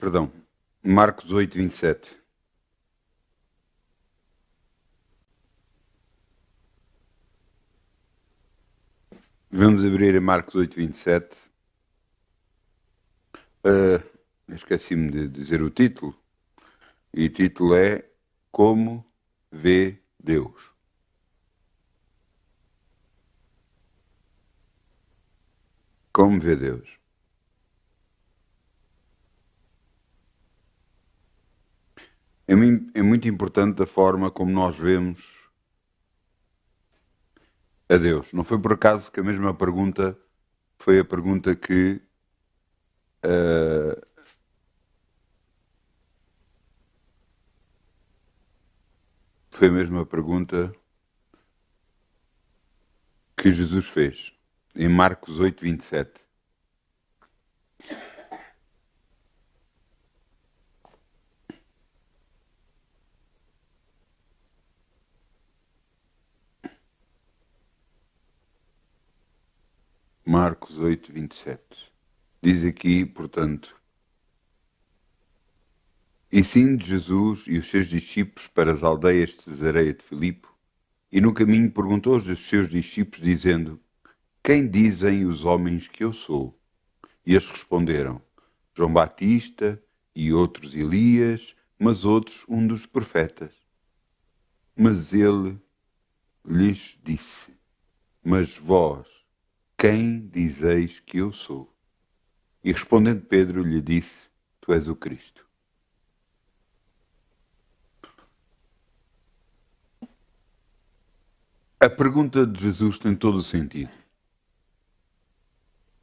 Perdão. Marcos 8, 27. Vamos abrir em Marcos 8, 27. Esqueci-me de dizer o título. E o título é Como vê Deus. Como vê Deus. É muito importante a forma como nós vemos a Deus. Não foi por acaso que a mesma pergunta foi a pergunta que foi a mesma pergunta que Jesus fez em Marcos 8, 27. Marcos 8, 27. Diz aqui, portanto: E sim de Jesus e os seus discípulos para as aldeias de Cesareia de Filipe, e no caminho perguntou aos seus discípulos, dizendo: Quem dizem os homens que eu sou? E eles responderam: João Batista, e outros Elias, mas outros um dos profetas. Mas ele lhes disse: Mas vós, quem dizeis que eu sou? E respondendo Pedro lhe disse: Tu és o Cristo. A pergunta de Jesus tem todo o sentido.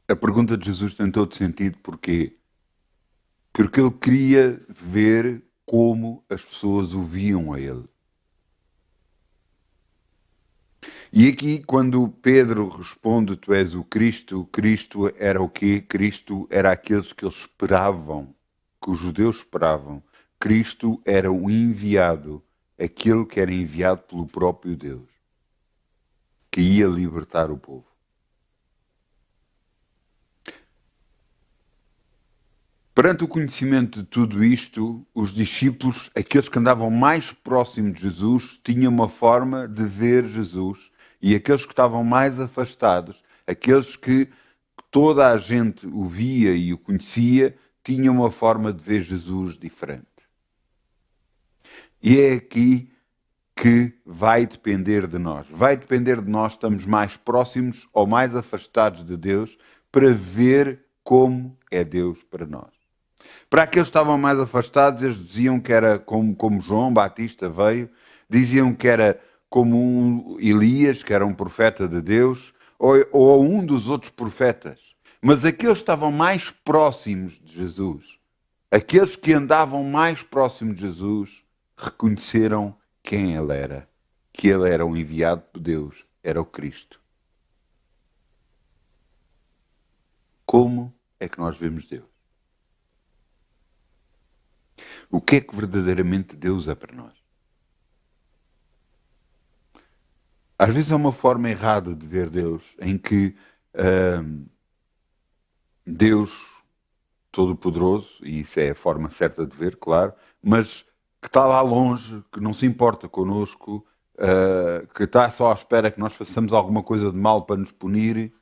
A pergunta de Jesus tem todo o sentido porque ele queria ver como as pessoas o viam a ele. E aqui, quando Pedro responde: Tu és o Cristo era o quê? Cristo era aqueles que eles esperavam, que os judeus esperavam. Cristo era o enviado, aquele que era enviado pelo próprio Deus, que ia libertar o povo. Perante o conhecimento de tudo isto, os discípulos, aqueles que andavam mais próximos de Jesus, tinham uma forma de ver Jesus, e aqueles que estavam mais afastados, aqueles que toda a gente o via e o conhecia, tinham uma forma de ver Jesus diferente. E é aqui que vai depender de nós. Vai depender de nós, estamos mais próximos ou mais afastados de Deus, para ver como é Deus para nós. Para aqueles que estavam mais afastados, eles diziam que era como João Batista veio, diziam que era como um Elias, que era um profeta de Deus, ou um dos outros profetas. Mas aqueles que estavam mais próximos de Jesus, aqueles que andavam mais próximos de Jesus, reconheceram quem ele era, que ele era o enviado por Deus, era o Cristo. Como é que nós vemos Deus? O que é que verdadeiramente Deus é para nós? Às vezes é uma forma errada de ver Deus, em que Deus Todo-Poderoso, e isso é a forma certa de ver, claro, mas que está lá longe, que não se importa connosco, que está só à espera que nós façamos alguma coisa de mal para nos punir.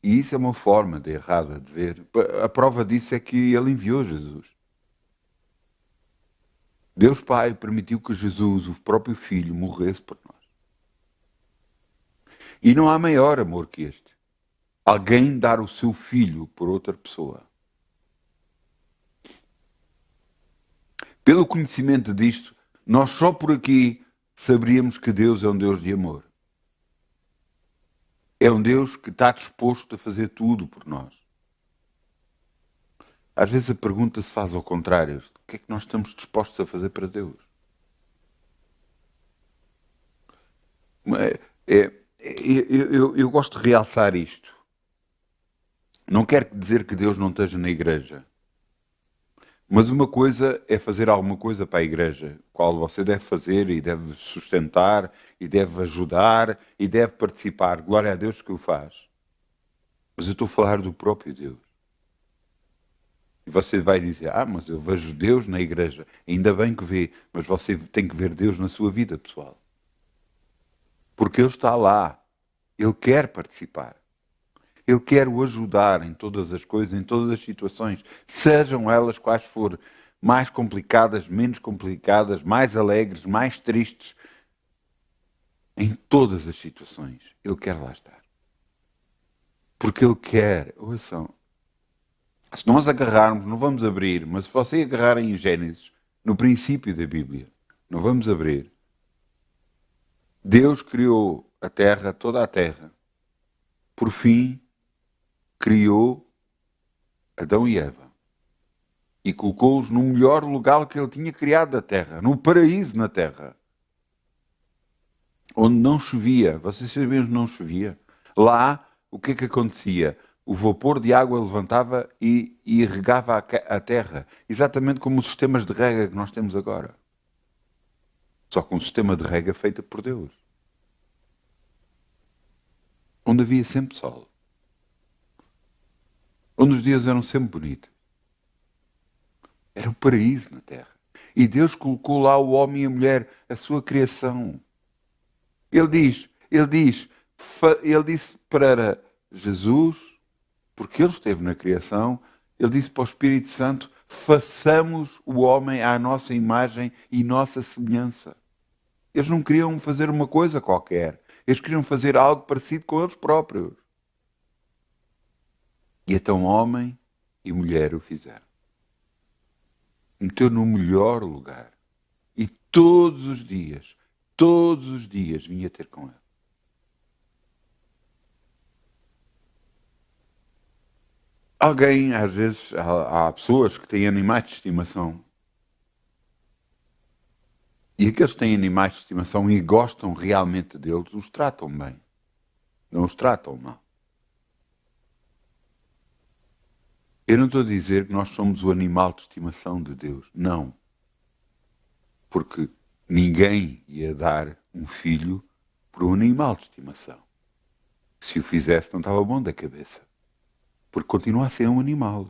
E isso é uma forma de errada de ver. A prova disso é que ele enviou Jesus. Deus Pai permitiu que Jesus, o próprio Filho, morresse por nós. E não há maior amor que este. Alguém dar o seu filho por outra pessoa. Pelo conhecimento disto, nós só por aqui saberíamos que Deus é um Deus de amor. É um Deus que está disposto a fazer tudo por nós. Às vezes a pergunta se faz ao contrário. O que é que nós estamos dispostos a fazer para Deus? Eu gosto de realçar isto. Não quer dizer que Deus não esteja na igreja. Mas uma coisa é fazer alguma coisa para a igreja, qual você deve fazer e deve sustentar, e deve ajudar, e deve participar. Glória a Deus que o faz. Mas eu estou a falar do próprio Deus. E você vai dizer, mas eu vejo Deus na igreja. Ainda bem que vê, mas você tem que ver Deus na sua vida, pessoal. Porque Ele está lá. Ele quer participar. Ele quer o ajudar em todas as coisas, em todas as situações. Sejam elas quais forem. Mais complicadas, menos complicadas, mais alegres, mais tristes. Em todas as situações. Ele quer lá estar. Porque Ele quer. Ouçam. Se nós agarrarmos, não vamos abrir, mas se você agarrar em Gênesis, no princípio da Bíblia, não vamos abrir. Deus criou a terra, toda a terra. Por fim, criou Adão e Eva. E colocou-os no melhor lugar que ele tinha criado da terra, no paraíso na terra. Onde não chovia. Vocês sabiam onde não chovia? Lá, o que é que acontecia? O vapor de água levantava e regava a terra. Exatamente como os sistemas de rega que nós temos agora. Só que um sistema de rega feito por Deus. Onde havia sempre sol. Onde os dias eram sempre bonitos. Era um paraíso na terra. E Deus colocou lá o homem e a mulher, a sua criação. Ele disse para Jesus, porque ele esteve na criação, ele disse para o Espírito Santo, façamos o homem à nossa imagem e nossa semelhança. Eles não queriam fazer uma coisa qualquer. Eles queriam fazer algo parecido com eles próprios. E então homem e mulher o fizeram. Meteu no melhor lugar. E todos os dias vinha ter com ele. Alguém, às vezes, há pessoas que têm animais de estimação. E aqueles que têm animais de estimação e gostam realmente deles, os tratam bem. Não os tratam mal. Eu não estou a dizer que nós somos o animal de estimação de Deus. Não. Porque ninguém ia dar um filho por um animal de estimação. Se o fizesse, não estava bom da cabeça. Porque continua a ser um animal.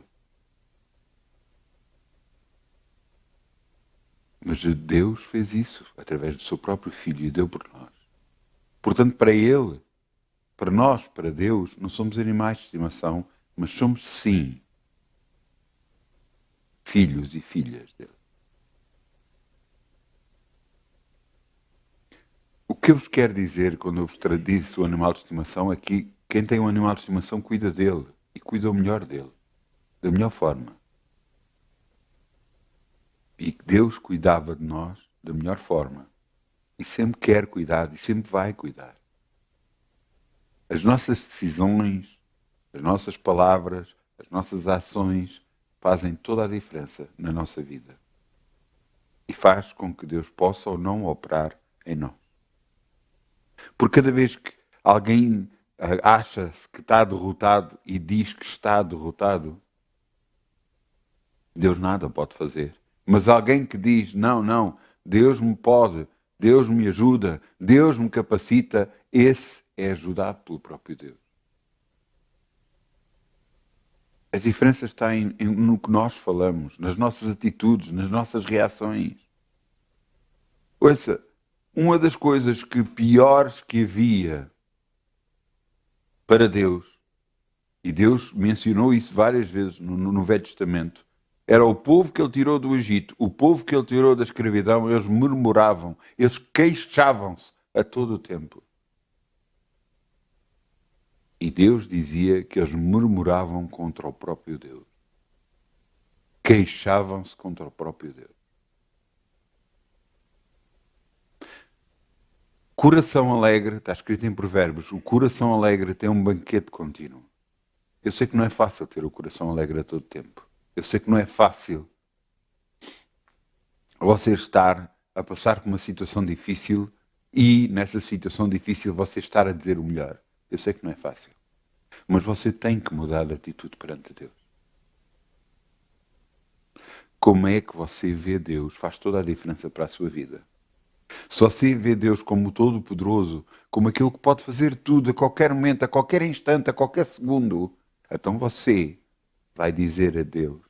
Mas Deus fez isso através do seu próprio filho e deu por nós. Portanto, para Ele, para nós, para Deus, não somos animais de estimação, mas somos sim filhos e filhas dele. O que eu vos quero dizer quando eu vos disse o animal de estimação é que quem tem um animal de estimação cuida dele e cuida o melhor dele, da melhor forma. E Deus cuidava de nós da melhor forma. E sempre quer cuidar e sempre vai cuidar. As nossas decisões, as nossas palavras, as nossas ações fazem toda a diferença na nossa vida. E faz com que Deus possa ou não operar em nós. Porque cada vez que alguém acha-se que está derrotado e diz que está derrotado, Deus nada pode fazer. Mas alguém que diz, não, Deus me pode, Deus me ajuda, Deus me capacita, esse é ajudado pelo próprio Deus. A diferença está no que nós falamos, nas nossas atitudes, nas nossas reações. Ouça, uma das coisas piores que havia para Deus, e Deus mencionou isso várias vezes no Velho Testamento, era o povo que ele tirou do Egito, o povo que ele tirou da escravidão, eles murmuravam, eles queixavam-se a todo o tempo. E Deus dizia que eles murmuravam contra o próprio Deus. Queixavam-se contra o próprio Deus. Coração alegre, está escrito em Provérbios, o coração alegre tem um banquete contínuo. Eu sei que não é fácil ter o coração alegre a todo tempo. Eu sei que não é fácil você estar a passar por uma situação difícil e nessa situação difícil você estar a dizer o melhor. Eu sei que não é fácil. Mas você tem que mudar de atitude perante Deus. Como é que você vê Deus faz toda a diferença para a sua vida. Se você vê Deus como todo-poderoso, como aquele que pode fazer tudo a qualquer momento, a qualquer instante, a qualquer segundo, então você vai dizer a Deus,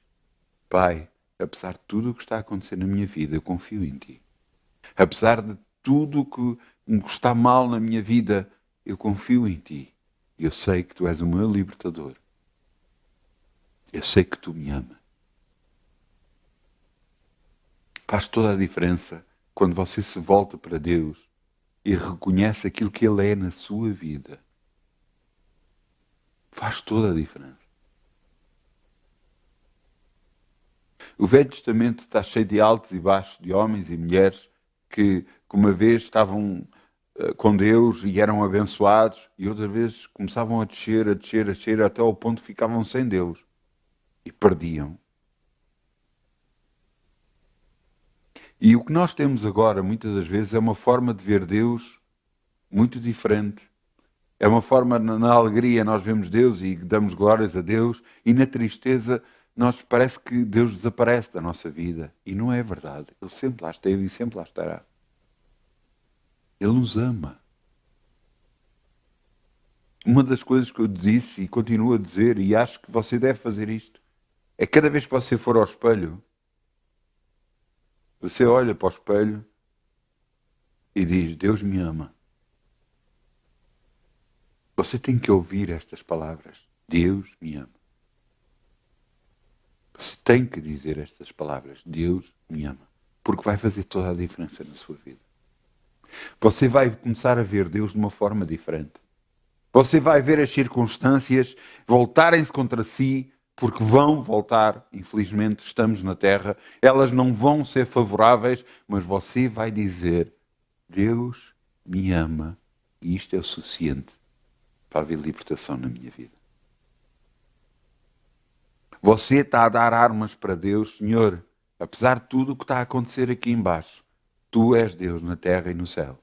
Pai, apesar de tudo o que está a acontecer na minha vida, eu confio em Ti. Apesar de tudo o que está mal na minha vida, eu confio em Ti. Eu sei que Tu és o meu libertador. Eu sei que Tu me amas. Faz toda a diferença quando você se volta para Deus e reconhece aquilo que Ele é na sua vida. Faz toda a diferença. O Velho Testamento está cheio de altos e baixos, de homens e mulheres que uma vez estavam com Deus e eram abençoados e outra vez começavam a descer, a descer, a descer, até ao ponto que ficavam sem Deus e perdiam. E o que nós temos agora, muitas das vezes, é uma forma de ver Deus muito diferente. É uma forma, na alegria nós vemos Deus e damos glórias a Deus, e na tristeza nós parece que Deus desaparece da nossa vida. E não é verdade. Ele sempre lá esteve e sempre lá estará. Ele nos ama. Uma das coisas que eu disse e continuo a dizer, e acho que você deve fazer isto, é cada vez que você for ao espelho, você olha para o espelho e diz: Deus me ama. Você tem que ouvir estas palavras. Deus me ama. Você tem que dizer estas palavras. Deus me ama. Porque vai fazer toda a diferença na sua vida. Você vai começar a ver Deus de uma forma diferente. Você vai ver as circunstâncias voltarem-se contra si, porque vão voltar, infelizmente estamos na Terra, elas não vão ser favoráveis, mas você vai dizer: Deus me ama e isto é o suficiente para haver libertação na minha vida. Você está a dar armas para Deus, Senhor, apesar de tudo o que está a acontecer aqui embaixo, Tu és Deus na terra e no céu.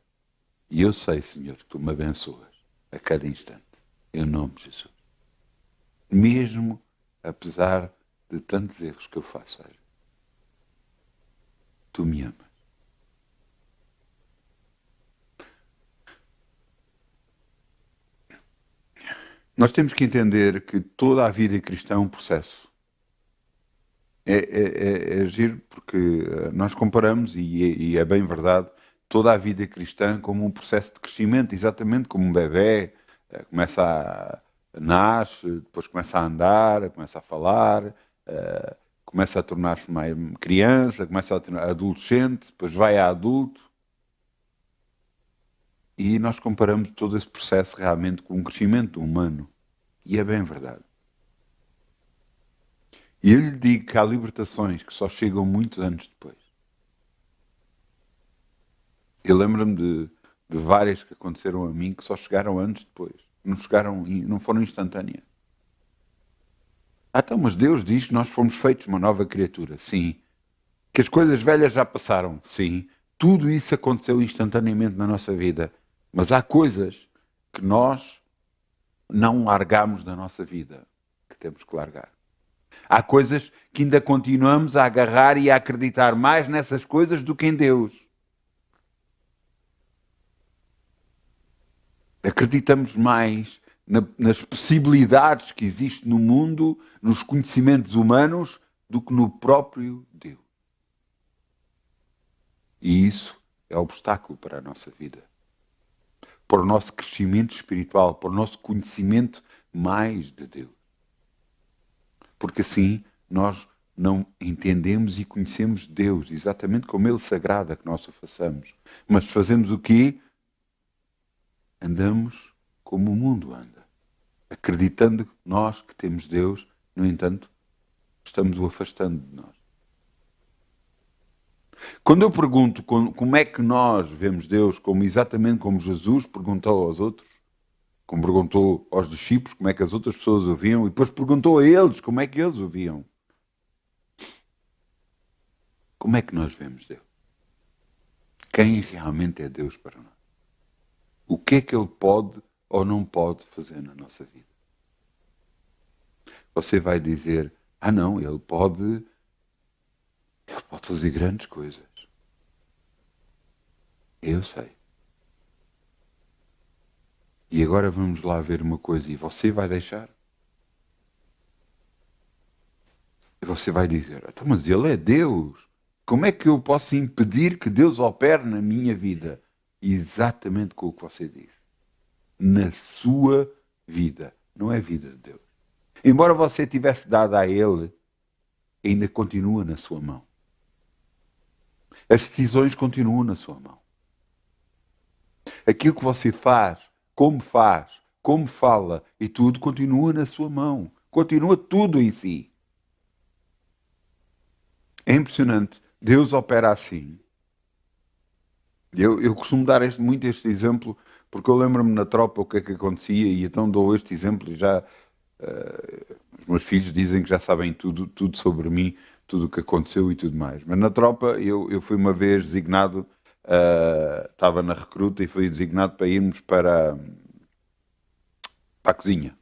E eu sei, Senhor, que Tu me abençoas a cada instante, em nome de Jesus. Mesmo apesar de tantos erros que eu faço, Tu me amas. Nós temos que entender que toda a vida cristã é um processo. É giro porque nós comparamos, e é bem verdade, toda a vida cristã como um processo de crescimento, exatamente como um bebê começa nasce, depois começa a andar, começa a falar, começa a tornar-se mais criança, começa a tornar adolescente, depois vai a adulto. E nós comparamos todo esse processo realmente com um crescimento humano. E é bem verdade. E eu lhe digo que há libertações que só chegam muitos anos depois. Eu lembro-me de várias que aconteceram a mim que só chegaram anos depois. Não foram instantâneas. Então, mas Deus diz que nós fomos feitos uma nova criatura. Sim. Que as coisas velhas já passaram. Sim. Tudo isso aconteceu instantaneamente na nossa vida. Mas há coisas que nós não largamos da nossa vida, que temos que largar. Há coisas que ainda continuamos a agarrar e a acreditar mais nessas coisas do que em Deus. Acreditamos mais nas possibilidades que existem no mundo, nos conhecimentos humanos, do que no próprio Deus. E isso é obstáculo para a nossa vida. Para o nosso crescimento espiritual, para o nosso conhecimento mais de Deus. Porque assim nós não entendemos e conhecemos Deus, exatamente como Ele se agrada que nós o façamos. Mas fazemos o quê? Andamos como o mundo anda. Acreditando nós que temos Deus, no entanto, estamos o afastando de nós. Quando eu pergunto como é que nós vemos Deus, exatamente como Jesus perguntou aos outros, como perguntou aos discípulos como é que as outras pessoas o viam, e depois perguntou a eles como é que eles o viam. Como é que nós vemos Deus? Quem realmente é Deus para nós? O que é que Ele pode ou não pode fazer na nossa vida? Você vai dizer: não, Ele pode fazer grandes coisas. Eu sei. E agora vamos lá ver uma coisa, e você vai deixar? E você vai dizer, então, mas Ele é Deus. Como é que eu posso impedir que Deus opere na minha vida? Exatamente com o que você disse. Na sua vida. Não é a vida de Deus. Embora você tivesse dado a Ele, ainda continua na sua mão. As decisões continuam na sua mão. Aquilo que você faz, como fala e tudo continua na sua mão. Continua tudo em si. É impressionante. Deus opera assim. Eu costumo dar muito este exemplo porque eu lembro-me na tropa o que é que acontecia e então dou este exemplo e já os meus filhos dizem que já sabem tudo sobre mim, tudo o que aconteceu e tudo mais. Mas na tropa eu fui uma vez designado, estava na recruta e fui designado para irmos para a cozinha.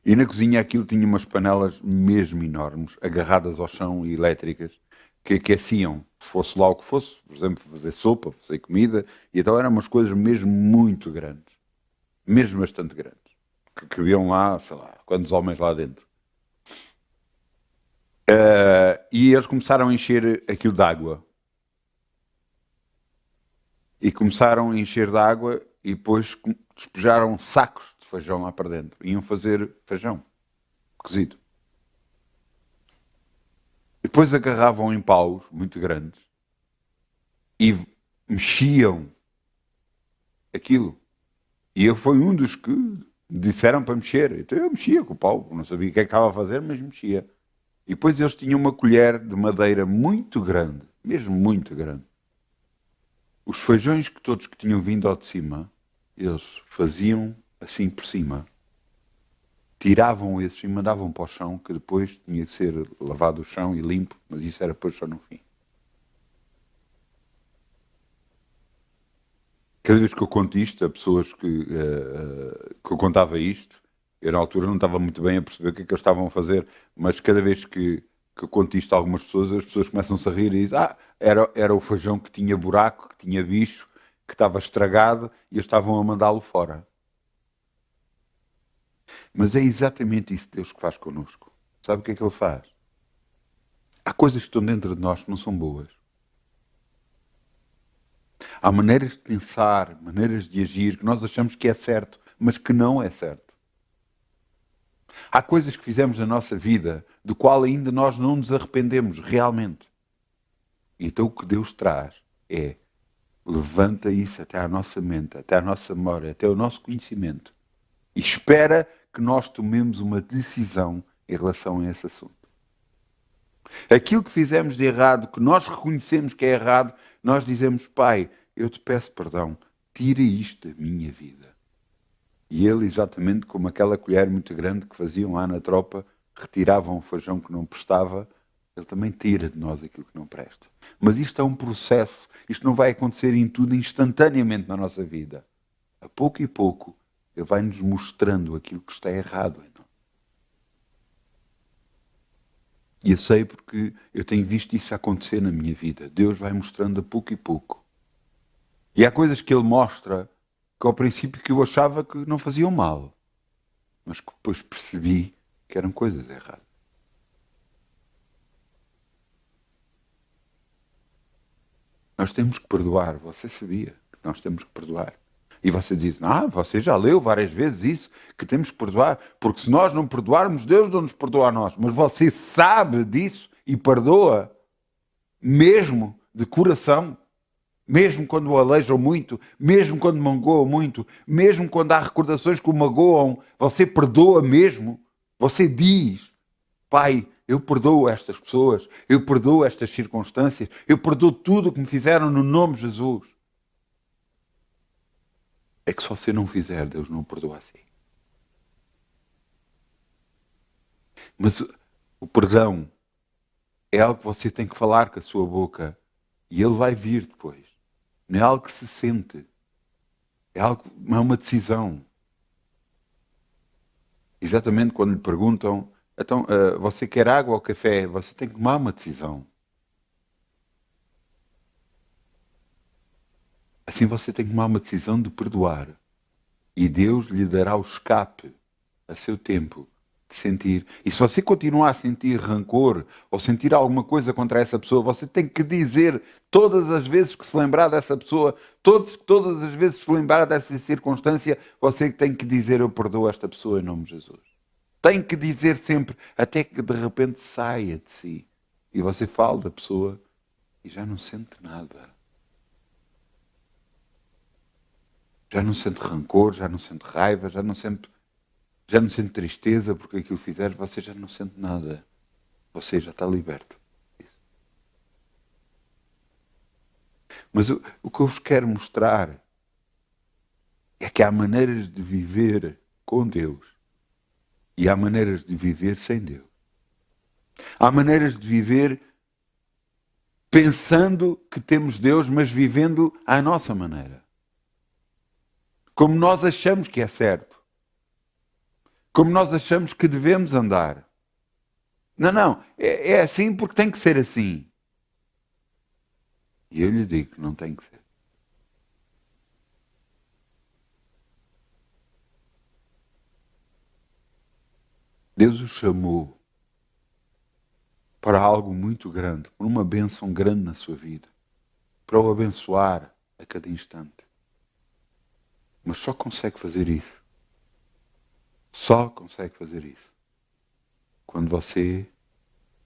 E na cozinha aquilo tinha umas panelas mesmo enormes, agarradas ao chão e elétricas, que aqueciam, fosse lá o que fosse, por exemplo, fazer sopa, fazer comida, e então eram umas coisas mesmo muito grandes, mesmo bastante grandes, que cabiam lá, sei lá, quantos homens lá dentro. E eles começaram a encher aquilo de água. E começaram a encher de água e depois despejaram sacos de feijão lá para dentro. Iam fazer feijão cozido. E depois agarravam em paus muito grandes e mexiam aquilo. E eu fui um dos que disseram para mexer. Então eu mexia com o pau. Não sabia o que é que estava a fazer, mas mexia. E depois eles tinham uma colher de madeira muito grande, mesmo muito grande. Os feijões que todos que tinham vindo ao de cima, eles faziam assim por cima. Tiravam esses e mandavam para o chão, que depois tinha de ser lavado o chão e limpo, mas isso era depois só no fim. Cada vez que eu conto isto a pessoas que eu contava isto, eu na altura não estava muito bem a perceber o que é que eles estavam a fazer, mas cada vez que eu conto isto a algumas pessoas, as pessoas começam-se a rir e dizem, era o feijão que tinha buraco, que tinha bicho, que estava estragado e eles estavam a mandá-lo fora. Mas é exatamente isso que Deus que faz connosco. Sabe o que é que Ele faz? Há coisas que estão dentro de nós que não são boas. Há maneiras de pensar, maneiras de agir que nós achamos que é certo, mas que não é certo. Há coisas que fizemos na nossa vida do qual ainda nós não nos arrependemos realmente. Então o que Deus traz é levanta isso até à nossa mente, até à nossa memória, até ao nosso conhecimento e espera que nós tomemos uma decisão em relação a esse assunto. Aquilo que fizemos de errado, que nós reconhecemos que é errado, nós dizemos, Pai, eu te peço perdão, tira isto da minha vida. E ele, exatamente como aquela colher muito grande que faziam lá na tropa, retiravam o feijão que não prestava, ele também tira de nós aquilo que não presta. Mas isto é um processo, isto não vai acontecer em tudo instantaneamente na nossa vida. A pouco e pouco, ele vai nos mostrando aquilo que está errado em nós. E eu sei porque eu tenho visto isso acontecer na minha vida. Deus vai mostrando a pouco e pouco. E há coisas que ele mostra que ao princípio que eu achava que não faziam mal, mas que depois percebi que eram coisas erradas. Nós temos que perdoar. Você sabia que nós temos que perdoar. E você diz, você já leu várias vezes isso, que temos que perdoar, porque se nós não perdoarmos, Deus não nos perdoa a nós. Mas você sabe disso e perdoa, mesmo de coração. Mesmo quando o aleijam muito, mesmo quando magoam muito, mesmo quando há recordações que o magoam, você perdoa mesmo. Você diz, Pai, eu perdoo estas pessoas, eu perdoo estas circunstâncias, eu perdoo tudo o que me fizeram no nome de Jesus. É que se você não fizer, Deus não perdoa assim. Mas o perdão é algo que você tem que falar com a sua boca e ele vai vir depois. Não é algo que se sente. É uma decisão. Exatamente quando lhe perguntam, então, você quer água ou café? Você tem que tomar uma decisão. Assim você tem que tomar uma decisão de perdoar. E Deus lhe dará o escape a seu tempo de sentir. E se você continuar a sentir rancor ou sentir alguma coisa contra essa pessoa, você tem que dizer todas as vezes que se lembrar dessa pessoa, todas as vezes que se lembrar dessa circunstância, você tem que dizer: eu perdoo esta pessoa em nome de Jesus. Tem que dizer sempre, até que de repente saia de si. E você fala da pessoa e já não sente nada. Já não sente rancor, já não sente raiva, já não sente tristeza porque aquilo fizer, você já não sente nada. Você já está liberto. Mas o que eu vos quero mostrar é que há maneiras de viver com Deus e há maneiras de viver sem Deus. Há maneiras de viver pensando que temos Deus, mas vivendo à nossa maneira. Como nós achamos que é certo. Como nós achamos que devemos andar. Não, é assim porque tem que ser assim. E eu lhe digo que não tem que ser. Deus o chamou para algo muito grande, para uma bênção grande na sua vida, para o abençoar a cada instante. Mas só consegue fazer isso. Só consegue fazer isso quando você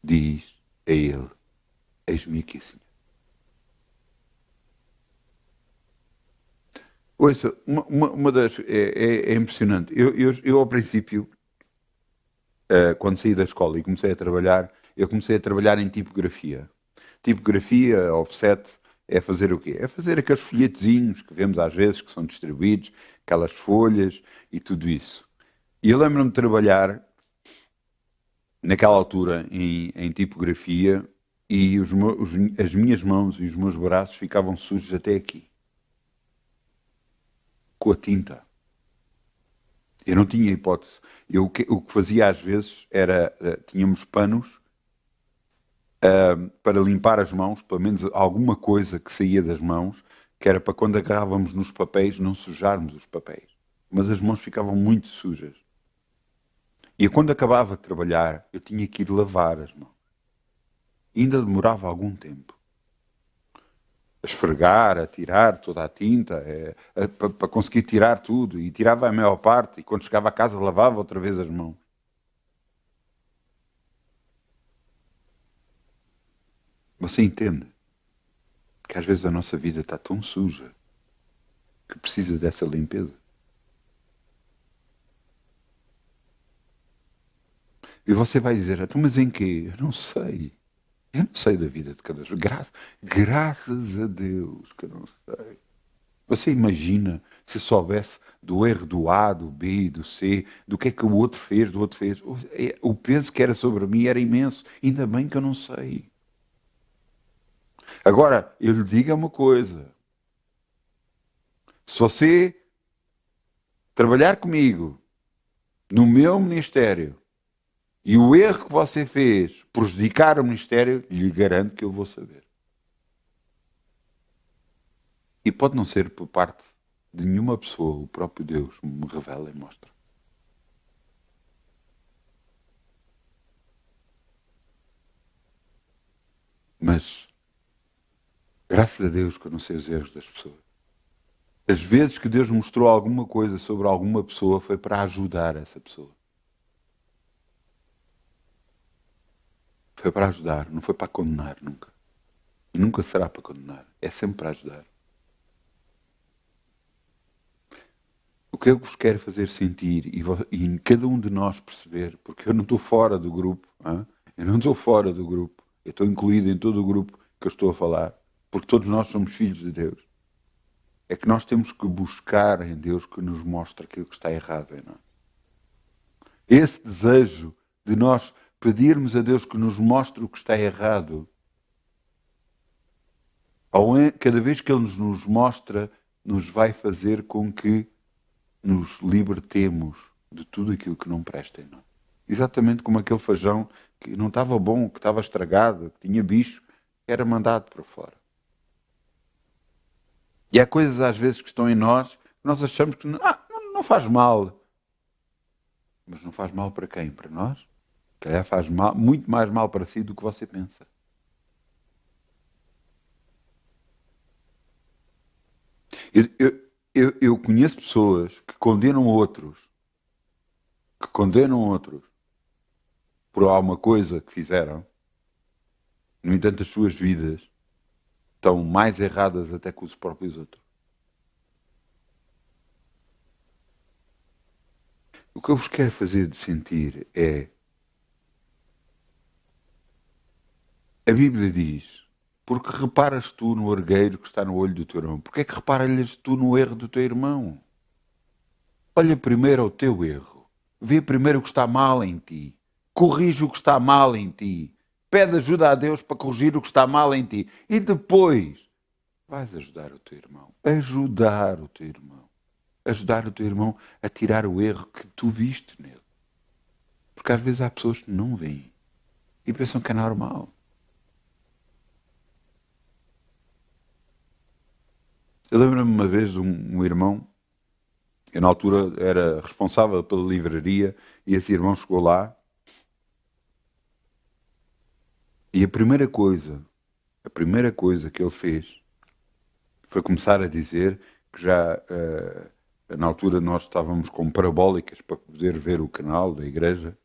diz a Ele: eis-me aqui, Senhor. Ouça, uma das... É impressionante. Eu ao princípio, quando saí da escola e comecei a trabalhar, eu comecei a trabalhar em tipografia. Tipografia, offset, é fazer o quê? É fazer aqueles folhetozinhos que vemos às vezes, que são distribuídos, aquelas folhas e tudo isso. E eu lembro-me de trabalhar, naquela altura, em tipografia, e as minhas mãos e os meus braços ficavam sujos até aqui. Com a tinta. Eu não tinha hipótese. O que fazia às vezes era, tínhamos panos para limpar as mãos, pelo menos alguma coisa que saía das mãos, que era para quando agarrávamos nos papéis não sujarmos os papéis. Mas as mãos ficavam muito sujas. E quando acabava de trabalhar, eu tinha que ir lavar as mãos. E ainda demorava algum tempo. A esfregar, a tirar toda a tinta, para conseguir tirar tudo. E tirava a maior parte, e quando chegava a casa lavava outra vez as mãos. Você entende que às vezes a nossa vida está tão suja que precisa dessa limpeza? E você vai dizer: então, mas em quê? Eu não sei. Eu não sei da vida de cada um. Graças a Deus que eu não sei. Você imagina se soubesse do erro do A, do B, do C, do que é que o outro fez, do outro fez. O peso que era sobre mim era imenso. Ainda bem que eu não sei. Agora, eu lhe digo uma coisa. Se você trabalhar comigo no meu ministério e o erro que você fez prejudicar o ministério, lhe garanto que eu vou saber. E pode não ser por parte de nenhuma pessoa, o próprio Deus me revela e mostra. Mas, graças a Deus que eu não sei os erros das pessoas. As vezes que Deus mostrou alguma coisa sobre alguma pessoa foi para ajudar essa pessoa. Foi para ajudar, não foi para condenar nunca. E nunca será para condenar. É sempre para ajudar. O que eu vos quero fazer sentir e cada um de nós perceber, porque eu não estou fora do grupo, eu não estou fora do grupo, eu estou incluído em todo o grupo que eu estou a falar, porque todos nós somos filhos de Deus. É que nós temos que buscar em Deus que nos mostre aquilo que está errado em nós. Esse desejo de nós pedirmos a Deus que nos mostre o que está errado, cada vez que Ele nos mostra, nos vai fazer com que nos libertemos de tudo aquilo que não presta em nós. Exatamente como aquele feijão que não estava bom, que estava estragado, que tinha bicho, era mandado para fora. E há coisas às vezes que estão em nós que nós achamos que não faz mal. Mas não faz mal para quem? Para nós? Se calhar faz mal, muito mais mal para si do que você pensa. Eu conheço pessoas que condenam outros por alguma coisa que fizeram. No entanto, as suas vidas estão mais erradas até que os próprios outros. O que eu vos quero fazer de sentir é: a Bíblia diz, porque reparas tu no argueiro que está no olho do teu irmão? Porque é que reparas tu no erro do teu irmão? Olha primeiro ao teu erro. Vê primeiro o que está mal em ti. Corrige o que está mal em ti. Pede ajuda a Deus para corrigir o que está mal em ti. E depois vais ajudar o teu irmão. Ajudar o teu irmão. Ajudar o teu irmão a tirar o erro que tu viste nele. Porque às vezes há pessoas que não veem e pensam que é normal. Eu lembro-me uma vez de um irmão, eu na altura era responsável pela livraria, e esse irmão chegou lá e a primeira coisa que ele fez foi começar a dizer que já na altura nós estávamos com parabólicas para poder ver o canal da igreja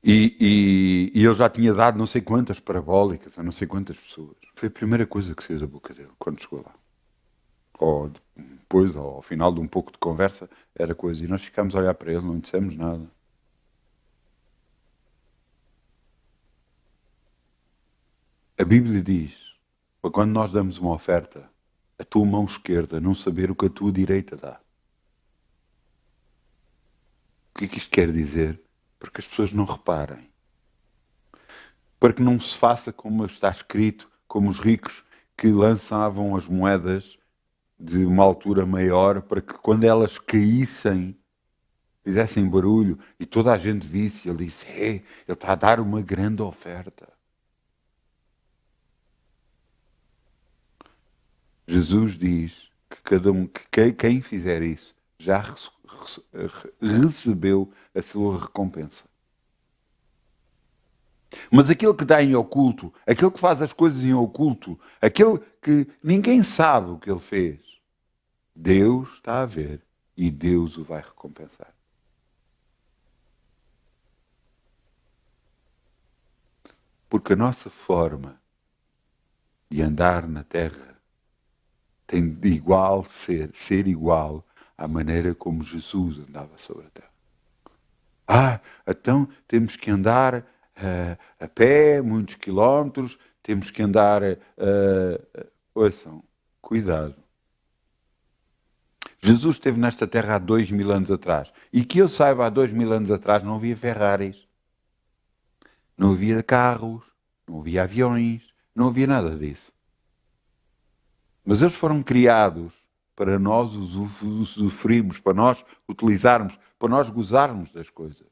e ele já tinha dado não sei quantas parabólicas a não sei quantas pessoas. Foi a primeira coisa que saiu da boca dele quando chegou lá. Ou depois, ao final de um pouco de conversa, era coisa. E nós ficámos a olhar para ele, não dissemos nada. A Bíblia diz, para quando nós damos uma oferta, a tua mão esquerda não saber o que a tua direita dá. O que é que isto quer dizer? Para que as pessoas não reparem. Para que não se faça como está escrito, como os ricos que lançavam as moedas de uma altura maior para que quando elas caíssem fizessem barulho e toda a gente visse. Ele disse, ele está a dar uma grande oferta. Jesus diz que quem fizer isso já recebeu a sua recompensa. Mas aquele que dá em oculto, aquele que faz as coisas em oculto, aquele que ninguém sabe o que ele fez, Deus está a ver e Deus o vai recompensar. Porque a nossa forma de andar na terra tem de igual ser igual à maneira como Jesus andava sobre a terra. Então temos que andar a pé, muitos quilómetros, temos que andar... ouçam, cuidado. Jesus esteve nesta terra há 2000 anos atrás. E que eu saiba, há 2000 anos atrás não havia Ferraris. Não havia carros, não havia aviões, não havia nada disso. Mas eles foram criados para nós usufruirmos, para nós utilizarmos, para nós gozarmos das coisas.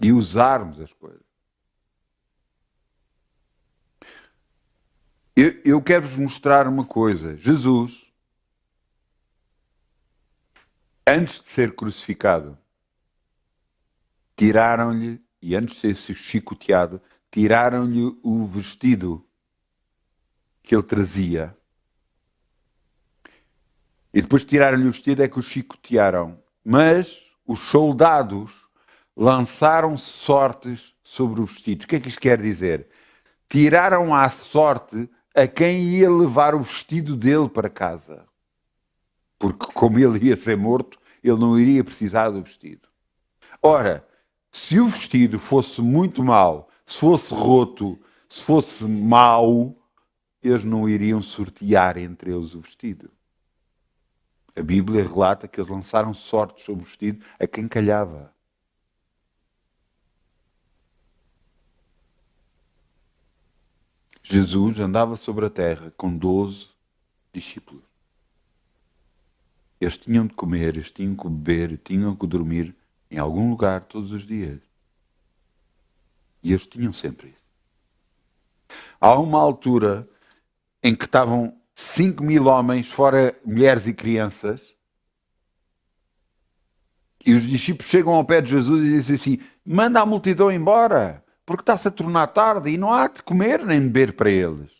E usarmos as coisas. Eu quero-vos mostrar uma coisa. Jesus, antes de ser crucificado, tiraram-lhe, e antes de ser chicoteado, tiraram-lhe o vestido que ele trazia. E depois de tiraram-lhe o vestido é que o chicotearam. Mas os soldados lançaram sortes sobre o vestido. O que é que isto quer dizer? Tiraram à sorte a quem ia levar o vestido dele para casa. Porque como ele ia ser morto, ele não iria precisar do vestido. Ora, se o vestido fosse muito mau, se fosse roto, se fosse mau, eles não iriam sortear entre eles o vestido. A Bíblia relata que eles lançaram sortes sobre o vestido a quem calhava. Jesus andava sobre a terra com 12 discípulos. Eles tinham de comer, eles tinham que beber, tinham que dormir em algum lugar todos os dias. E eles tinham sempre isso. Há uma altura em que estavam 5.000 homens, fora mulheres e crianças, E os discípulos chegam ao pé de Jesus e dizem assim: manda a multidão embora, porque está-se a tornar tarde e não há de comer nem beber para eles.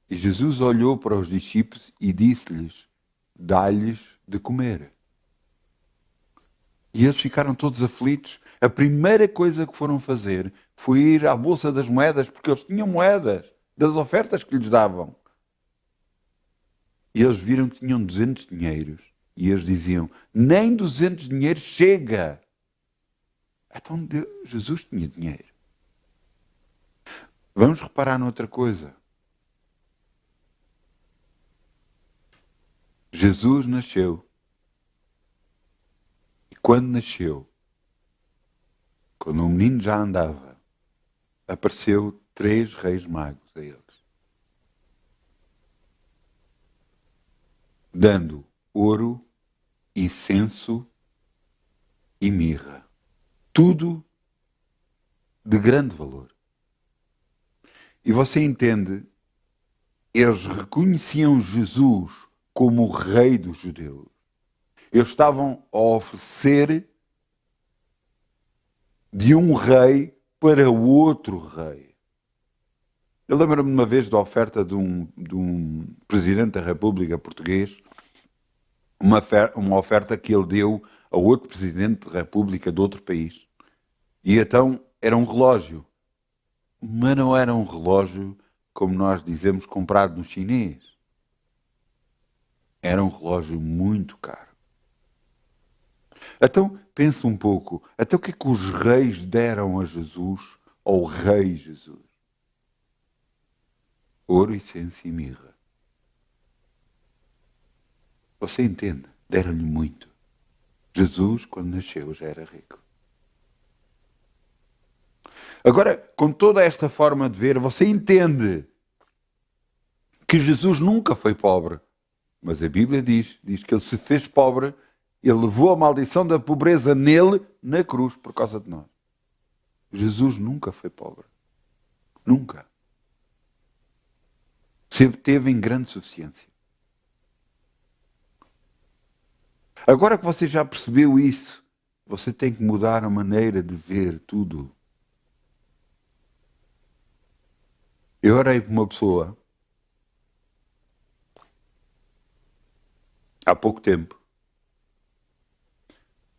E Jesus olhou para os discípulos e disse-lhes: dá-lhes de comer. E eles ficaram todos aflitos. A primeira coisa que foram fazer foi ir à Bolsa das Moedas, porque eles tinham moedas das ofertas que lhes davam. E eles viram que tinham 200 dinheiros. E eles diziam: nem 200 dinheiros chega. Então Jesus tinha dinheiro. Vamos reparar noutra coisa. Jesus nasceu. E quando nasceu, quando o menino já andava, apareceu 3 reis magos a eles, dando ouro, incenso e mirra. Tudo de grande valor. E você entende, eles reconheciam Jesus como o rei dos judeus. Eles estavam a oferecer de um rei para outro rei. Eu lembro-me de uma vez da oferta de um presidente da República português, uma oferta que ele deu a outro presidente da República de outro país. E então era um relógio. Mas não era um relógio, como nós dizemos, comprado no chinês. Era um relógio muito caro. Então, pensa um pouco. Até o que é que os reis deram a Jesus, ao rei Jesus? Ouro, incenso e mirra. Você entende? Deram-lhe muito. Jesus, quando nasceu, já era rico. Agora, com toda esta forma de ver, você entende que Jesus nunca foi pobre. Mas a Bíblia diz que ele se fez pobre, ele levou a maldição da pobreza nele, na cruz, por causa de nós. Jesus nunca foi pobre. Nunca. Sempre teve em grande suficiência. Agora que você já percebeu isso, você tem que mudar a maneira de ver tudo. Eu orei por uma pessoa há pouco tempo.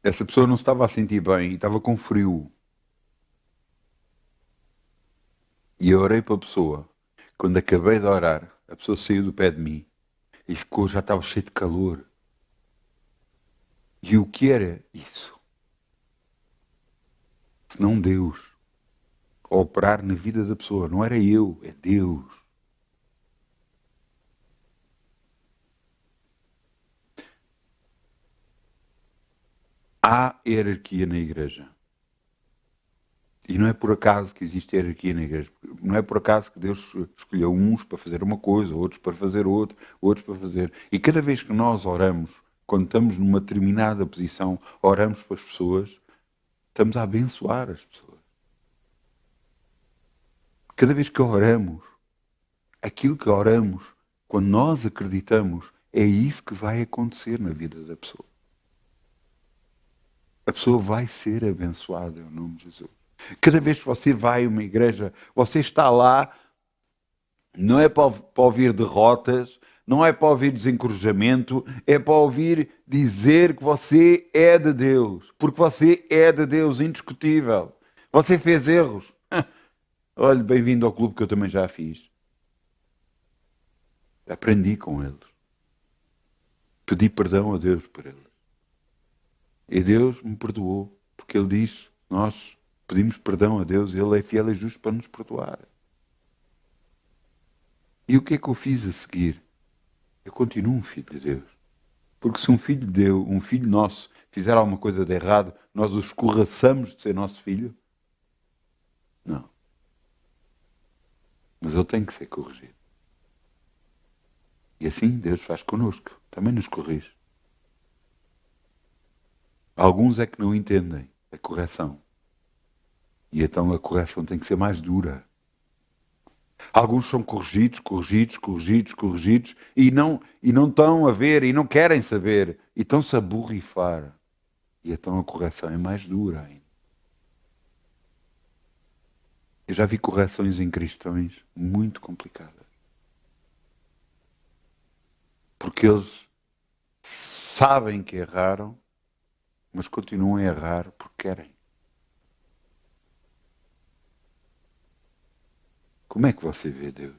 Essa pessoa não se estava a sentir bem e estava com frio. E eu orei para a pessoa. Quando acabei de orar, a pessoa saiu do pé de mim e ficou, já estava cheio de calor. E o que era isso? Senão Deus a operar na vida da pessoa. Não era eu, é Deus. Há hierarquia na igreja. E não é por acaso que existe hierarquia na igreja. Não é por acaso que Deus escolheu uns para fazer uma coisa, outros para fazer outra, outros para fazer. E cada vez que nós oramos, quando estamos numa determinada posição, oramos para as pessoas, estamos a abençoar as pessoas. Cada vez que oramos, aquilo que oramos, quando nós acreditamos, é isso que vai acontecer na vida da pessoa. A pessoa vai ser abençoada em nome de Jesus. Cada vez que você vai a uma igreja, você está lá, não é para ouvir derrotas, não é para ouvir desencorajamento, é para ouvir dizer que você é de Deus. Porque você é de Deus, indiscutível. Você fez erros. Olha, bem-vindo ao clube que eu também já fiz. Aprendi com eles. Pedi perdão a Deus por eles. E Deus me perdoou, porque Ele diz, nós pedimos perdão a Deus, Ele é fiel e justo para nos perdoar. E o que é que eu fiz a seguir? Eu continuo um filho de Deus. Porque se um filho de Deus, um filho nosso, fizer alguma coisa de errado, nós o escorraçamos de ser nosso filho? Não. Mas ele tem que ser corrigido. E assim Deus faz connosco. Também nos corrige. Alguns é que não entendem a correção. E então a correção tem que ser mais dura. Alguns são corrigidos e não estão a ver e não querem saber. E estão-se a borrifar. E então a correção é mais dura ainda. Eu já vi correções em cristãos muito complicadas. Porque eles sabem que erraram, mas continuam a errar porque querem. Como é que você vê Deus?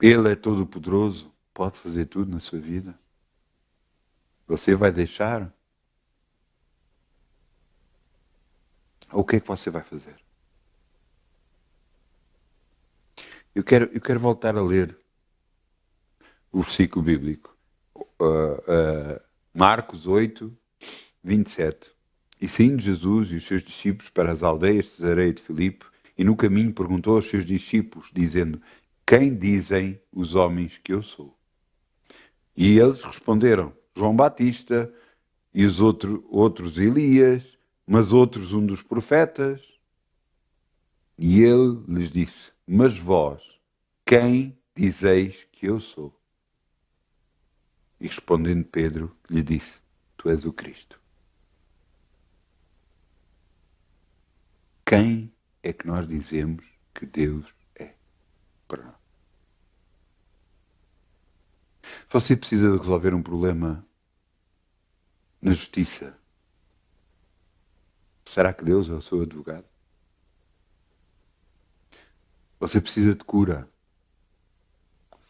Ele é todo poderoso, pode fazer tudo na sua vida. Você vai deixar? Ou o que é que você vai fazer? Eu quero voltar a ler o versículo bíblico. Marcos 8, 27. E saindo Jesus e os seus discípulos para as aldeias de Cesareia e de Filipe, e no caminho perguntou aos seus discípulos, dizendo: Quem dizem os homens que eu sou? E eles responderam: João Batista, e os outros Elias, mas outros um dos profetas. E ele lhes disse: Mas vós, quem dizeis que eu sou? E respondendo Pedro, lhe disse: Tu és o Cristo. Quem é que nós dizemos que Deus é para nós? Você precisa de resolver um problema na justiça. Será que Deus é o seu advogado? Você precisa de cura.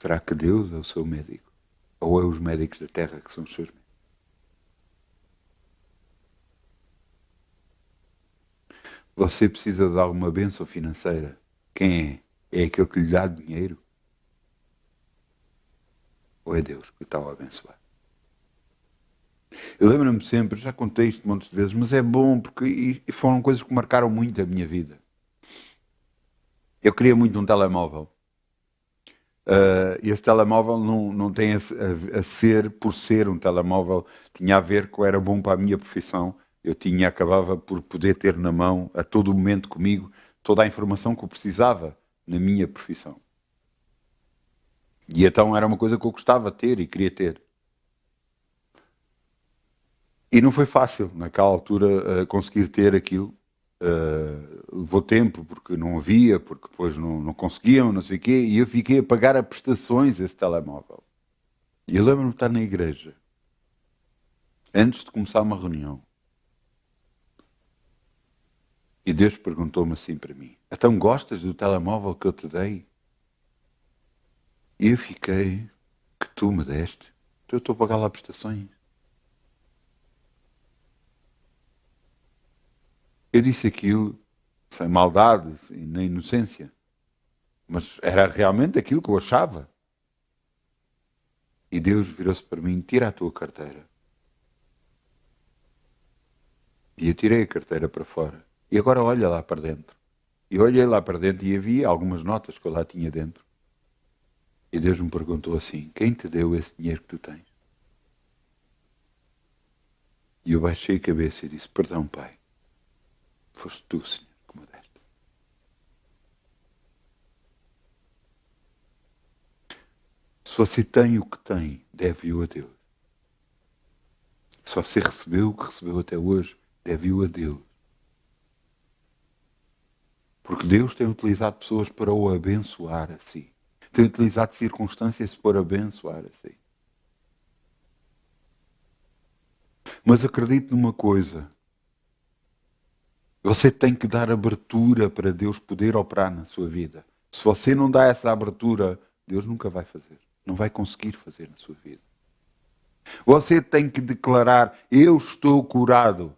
Será que Deus é o seu médico? Ou é os médicos da terra que são os seus médicos? Você precisa de alguma bênção financeira. Quem é? É aquele que lhe dá dinheiro? Ou é Deus que lhe está a abençoar? Eu lembro-me sempre, já contei isto montes de vezes, mas é bom porque foram coisas que marcaram muito a minha vida. Eu queria muito um telemóvel. E esse telemóvel não tem a ser por ser um telemóvel, tinha a ver com era bom para a minha profissão. Acabava por poder ter na mão, a todo momento comigo, toda a informação que eu precisava na minha profissão. E então era uma coisa que eu gostava de ter e queria ter. E não foi fácil, naquela altura, conseguir ter aquilo. Levou tempo, porque não havia, porque depois não conseguiam, não sei o quê, e eu fiquei a pagar a prestações esse telemóvel. E eu lembro-me de estar na igreja, antes de começar uma reunião. E Deus perguntou-me assim para mim: Então gostas do telemóvel que eu te dei? E eu fiquei: Que tu me deste? Eu estou a pagar lá prestações. Eu disse aquilo sem maldade, na inocência. Mas era realmente aquilo que eu achava. E Deus virou-se para mim: Tira a tua carteira. E eu tirei a carteira para fora. E agora olha lá para dentro. E olhei lá para dentro e havia algumas notas que eu lá tinha dentro. E Deus me perguntou assim: Quem te deu esse dinheiro que tu tens? E eu baixei a cabeça e disse: Perdão, Pai. Foste tu, Senhor, que me deste. Se você tem o que tem, deve-o a Deus. Se você recebeu o que recebeu até hoje, deve-o a Deus. Porque Deus tem utilizado pessoas para o abençoar a si. Tem utilizado circunstâncias para abençoar a si. Mas acredite numa coisa. Você tem que dar abertura para Deus poder operar na sua vida. Se você não dá essa abertura, Deus nunca vai fazer. Não vai conseguir fazer na sua vida. Você tem que declarar: Eu estou curado.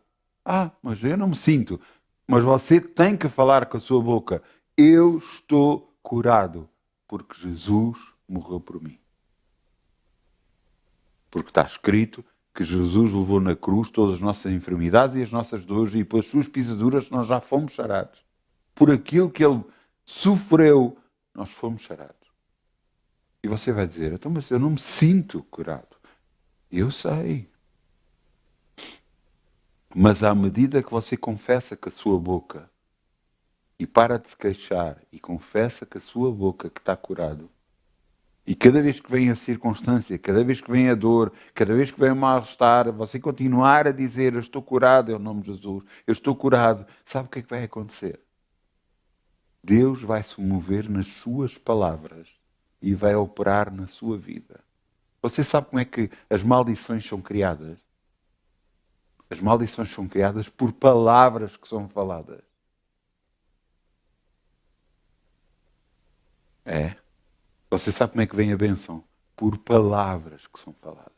Mas eu não me sinto. Mas você tem que falar com a sua boca: Eu estou curado, porque Jesus morreu por mim. Porque está escrito que Jesus levou na cruz todas as nossas enfermidades e as nossas dores, e pelas suas pisaduras nós já fomos sarados. Por aquilo que Ele sofreu, nós fomos sarados. E você vai dizer: Então, mas eu não me sinto curado. Eu sei. Mas à medida que você confessa com a sua boca e para de se queixar e confessa com a sua boca que está curado, E cada vez que vem a circunstância, cada vez que vem a dor, cada vez que vem o mal-estar, você continuar a dizer: eu estou curado em nome de Jesus, eu estou curado, sabe o que é que vai acontecer? Deus vai se mover nas suas palavras e vai operar na sua vida. Você sabe como é que as maldições são criadas? As maldições são criadas por palavras que são faladas. É. Você sabe como é que vem a bênção? Por palavras que são faladas.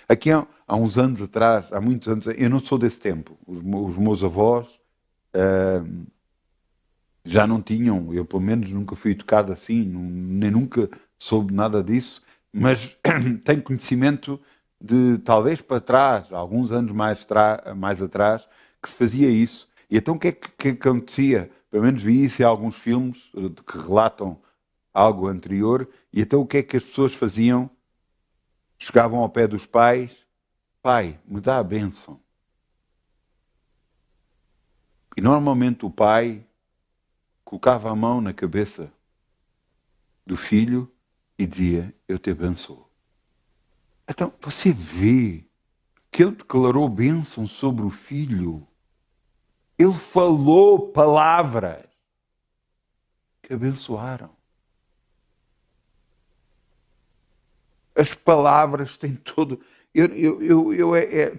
Aqui há uns anos atrás, há muitos anos, eu não sou desse tempo. Os meus avós já não tinham, eu pelo menos nunca fui educado assim, nem nunca soube nada disso, mas tenho conhecimento de talvez para trás, alguns anos mais atrás, que se fazia isso. E então o que é que acontecia? Pelo menos vi isso em alguns filmes que relatam algo anterior. E então o que é que as pessoas faziam? Chegavam ao pé dos pais: pai, me dá a bênção. E normalmente o pai colocava a mão na cabeça do filho e dizia: eu te abençoo. Então você vê que ele declarou bênção sobre o filho. Ele falou palavras que abençoaram. As palavras têm todo...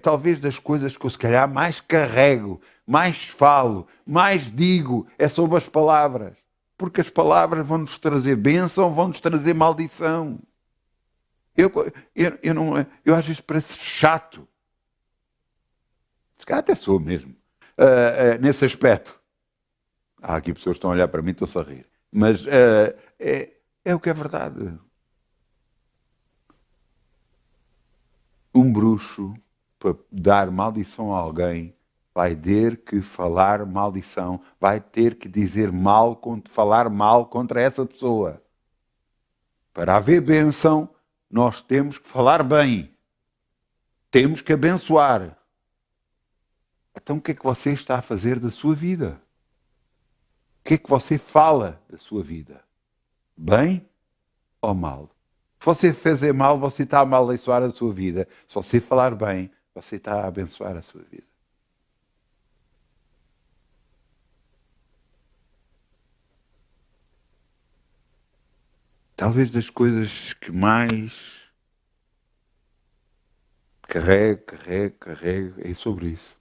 talvez das coisas que eu se calhar mais carrego, mais falo, mais digo, é sobre as palavras. Porque as palavras vão-nos trazer bênção, vão-nos trazer maldição. Eu às vezes pareço chato. Se calhar até sou mesmo. Nesse aspecto. Há aqui pessoas que estão a olhar para mim e estão-se a rir. Mas é o que é verdade. Um bruxo, para dar maldição a alguém, vai ter que falar maldição, vai ter que dizer mal, falar mal contra essa pessoa. Para haver bênção, nós temos que falar bem. Temos que abençoar. Então o que é que você está a fazer da sua vida? O que é que você fala da sua vida? Bem ou mal? Se você fazer mal, você está a amaldiçoar a sua vida. Se você falar bem, você está a abençoar a sua vida. Talvez das coisas que mais carrego é sobre isso.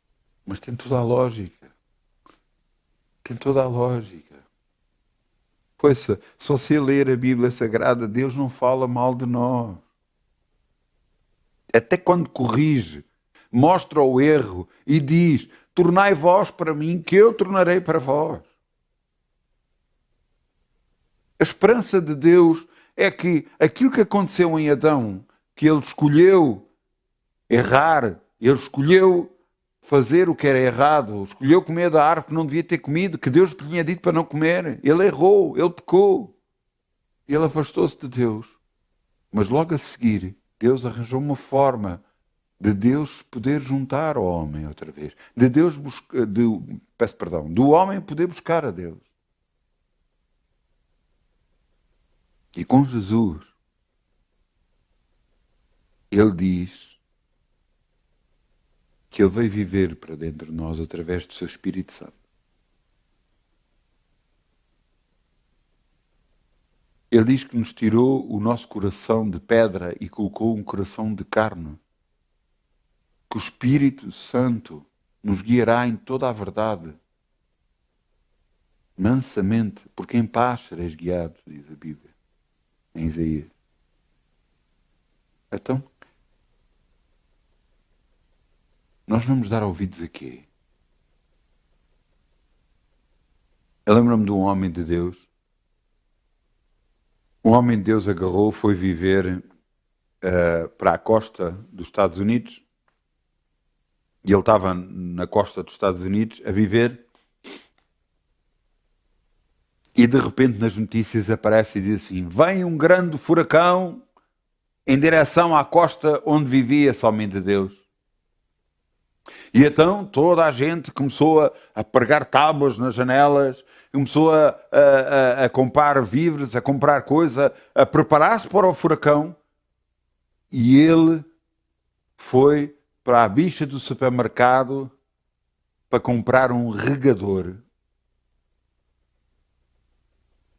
Mas tem toda a lógica. Tem toda a lógica. Pois, se você ler a Bíblia Sagrada, Deus não fala mal de nós. Até quando corrige, mostra o erro e diz: tornai vós para mim, que eu tornarei para vós. A esperança de Deus é que aquilo que aconteceu em Adão, que ele escolheu errar, ele escolheu fazer o que era errado, escolheu comer da árvore que não devia ter comido, que Deus lhe tinha dito para não comer. Ele errou, ele pecou. Ele afastou-se de Deus. Mas logo a seguir, Deus arranjou uma forma de Deus poder juntar ao homem outra vez. De Deus do homem poder buscar a Deus. E com Jesus, ele diz que ele veio viver para dentro de nós através do seu Espírito Santo. Ele diz que nos tirou o nosso coração de pedra e colocou um coração de carne. Que o Espírito Santo nos guiará em toda a verdade. Mansamente, porque em paz sereis guiados, diz a Bíblia, em Isaías. Então, nós vamos dar ouvidos a quê? Eu lembro-me de um homem de Deus. Um homem de Deus agarrou, foi viver para a costa dos Estados Unidos. E ele estava na costa dos Estados Unidos a viver. E de repente nas notícias aparece e diz assim: vem um grande furacão em direção à costa onde vivia esse homem de Deus. E então toda a gente começou a pregar tábuas nas janelas, começou a comprar víveres, a comprar coisa, a preparar-se para o furacão. E ele foi para a bicha do supermercado para comprar um regador.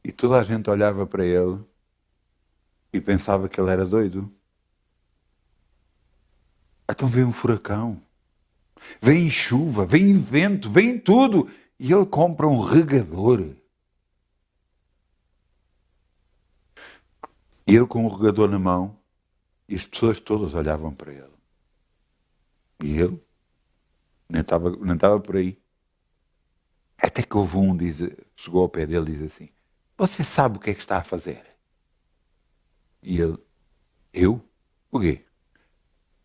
E toda a gente olhava para ele e pensava que ele era doido. Então vem um furacão, vem chuva, vem vento, vem tudo. E ele compra um regador. E ele com o regador na mão, e as pessoas todas olhavam para ele. E ele nem estava por aí. Até que houve um, chegou ao pé dele e diz assim: você sabe o que é que está a fazer? E ele: eu? O quê?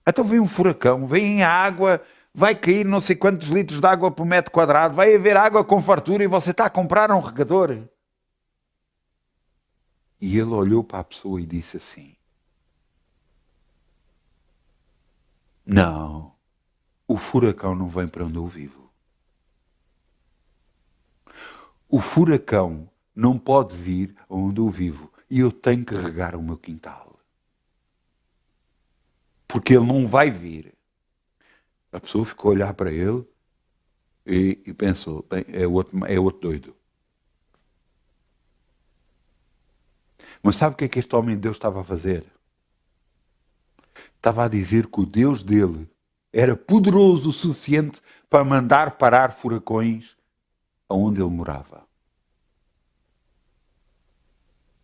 Então vem um furacão, vem água, vai cair não sei quantos litros de água por metro quadrado, vai haver água com fartura e você está a comprar um regador. E ele olhou para a pessoa e disse assim: não, o furacão não vem para onde eu vivo. O furacão não pode vir onde eu vivo e eu tenho que regar o meu quintal. Porque ele não vai vir. A pessoa ficou a olhar para ele e pensou: bem, é outro doido. Mas sabe o que é que este homem de Deus estava a fazer? Estava a dizer que o Deus dele era poderoso o suficiente para mandar parar furacões aonde ele morava.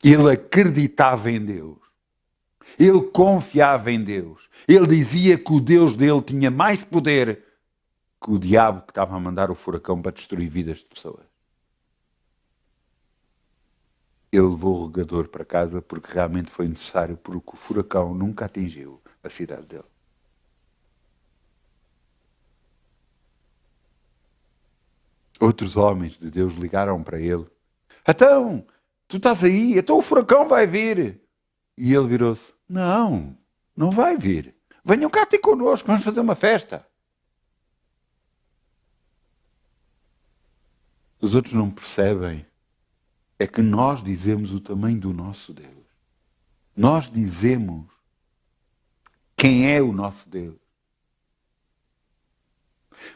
Ele acreditava em Deus. Ele confiava em Deus. Ele dizia que o Deus dele tinha mais poder que o diabo que estava a mandar o furacão para destruir vidas de pessoas. Ele levou o regador para casa porque realmente foi necessário, porque o furacão nunca atingiu a cidade dele. Outros homens de Deus ligaram para ele: então, tu estás aí, então o furacão vai vir. E ele virou-se: não, não vai vir. Venham cá ter connosco, vamos fazer uma festa. Os outros não percebem é que nós dizemos o tamanho do nosso Deus. Nós dizemos quem é o nosso Deus.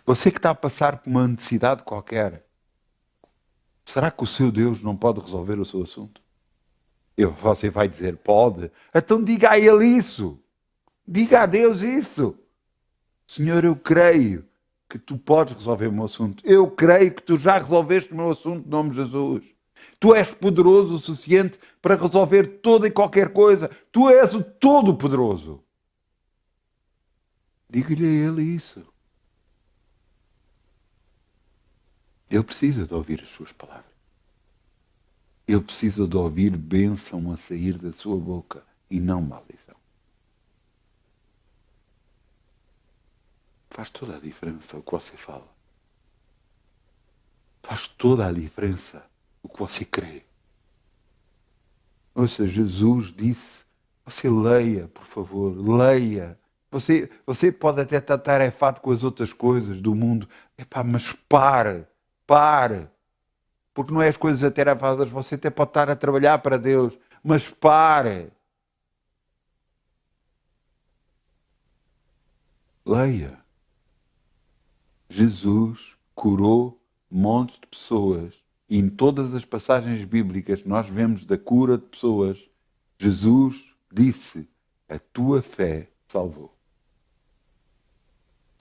Você que está a passar por uma necessidade qualquer, será que o seu Deus não pode resolver o seu assunto? Você vai dizer: pode. Então diga a Ele isso. Diga a Deus isso. Senhor, eu creio que tu podes resolver o meu assunto. Eu creio que tu já resolveste o meu assunto em nome de Jesus. Tu és poderoso o suficiente para resolver toda e qualquer coisa. Tu és o Todo-Poderoso. Diga-lhe a Ele isso. Ele precisa de ouvir as suas palavras. Ele precisa de ouvir bênção a sair da sua boca e não maldição. Faz toda a diferença o que você fala. Faz toda a diferença o que você crê. Ouça, Jesus disse: você leia, por favor, leia. Você pode até estar tarefado com as outras coisas do mundo. Mas pare. Porque não é as coisas atarefadas, você até pode estar a trabalhar para Deus. Mas pare. Leia. Jesus curou montes de pessoas. E em todas as passagens bíblicas que nós vemos da cura de pessoas, Jesus disse: a tua fé salvou.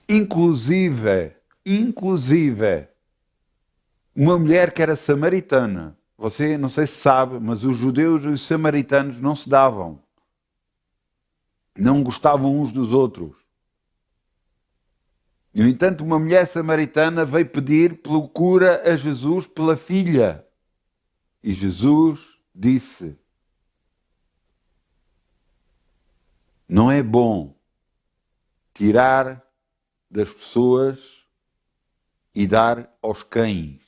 Inclusive, uma mulher que era samaritana. Você não sei se sabe, mas os judeus e os samaritanos não se davam. Não gostavam uns dos outros. No entanto, uma mulher samaritana veio pedir pela cura a Jesus pela filha. E Jesus disse: não é bom tirar das pessoas e dar aos cães.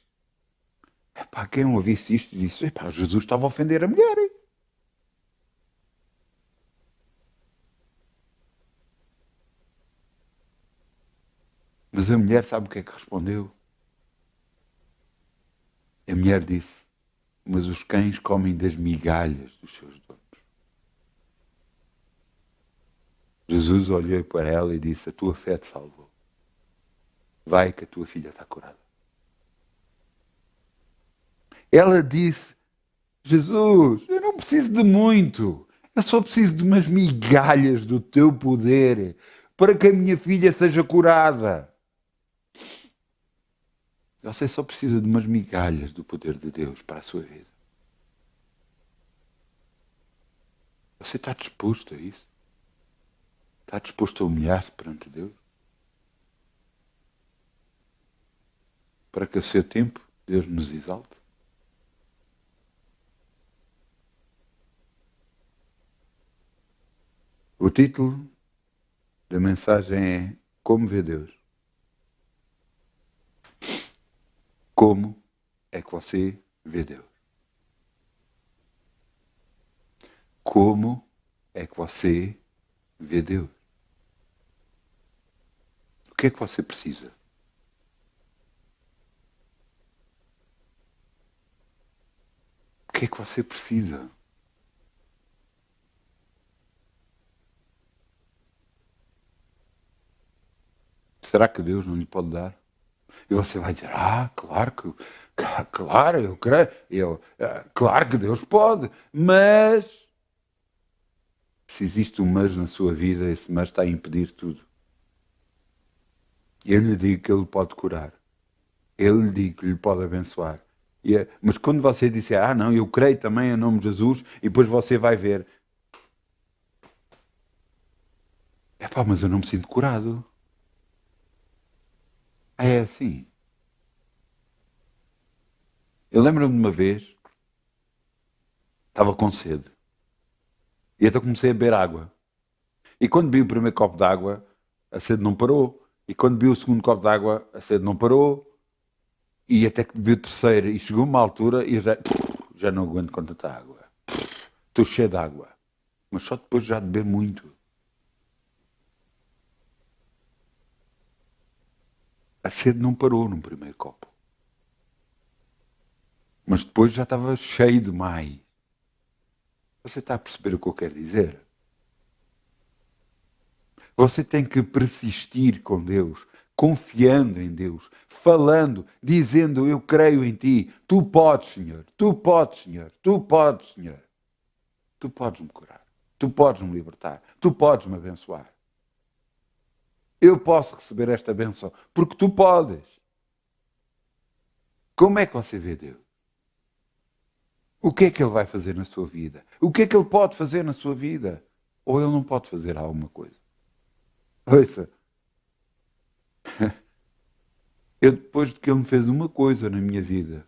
Quem ouvisse isto disse: Jesus estava a ofender a mulher. Mas a mulher sabe o que é que respondeu? A mulher disse: mas os cães comem das migalhas dos seus donos. Jesus olhou para ela e disse: a tua fé te salvou. Vai que a tua filha está curada. Ela disse: Jesus, eu não preciso de muito. Eu só preciso de umas migalhas do teu poder para que a minha filha seja curada. Você só precisa de umas migalhas do poder de Deus para a sua vida. Você está disposto a isso? Está disposto a humilhar-se perante Deus? Para que a seu tempo Deus nos exalte? O título da mensagem é Como vê Deus? Como é que você vê Deus? Como é que você vê Deus? O que é que você precisa? O que é que você precisa? Será que Deus não lhe pode dar? E você vai dizer: claro, eu creio, claro que Deus pode, mas se existe um mas na sua vida, esse mas está a impedir tudo. Eu lhe digo que Ele pode curar. Eu lhe digo que lhe pode abençoar. Mas quando você disser: não, eu creio também em nome de Jesus, e depois você vai ver: mas eu não me sinto curado. É assim. Eu lembro-me de uma vez, estava com sede. E então comecei a beber água. E quando bebi o primeiro copo de água, a sede não parou. E quando bebi o segundo copo de água, a sede não parou. E até que bebi o terceiro. E chegou uma altura e eu já não aguento com tanta água. Estou cheio de água. Mas só depois já de beber muito. A sede não parou no primeiro copo. Mas depois já estava cheio demais. Você está a perceber o que eu quero dizer? Você tem que persistir com Deus, confiando em Deus, falando, dizendo: eu creio em ti, tu podes, Senhor, tu podes, Senhor, tu podes, Senhor. Tu podes me curar, tu podes me libertar, tu podes me abençoar. Eu posso receber esta bênção, porque tu podes. Como é que você vê Deus? O que é que Ele vai fazer na sua vida? O que é que Ele pode fazer na sua vida? Ou Ele não pode fazer alguma coisa? Ouça, eu depois de que Ele me fez uma coisa na minha vida,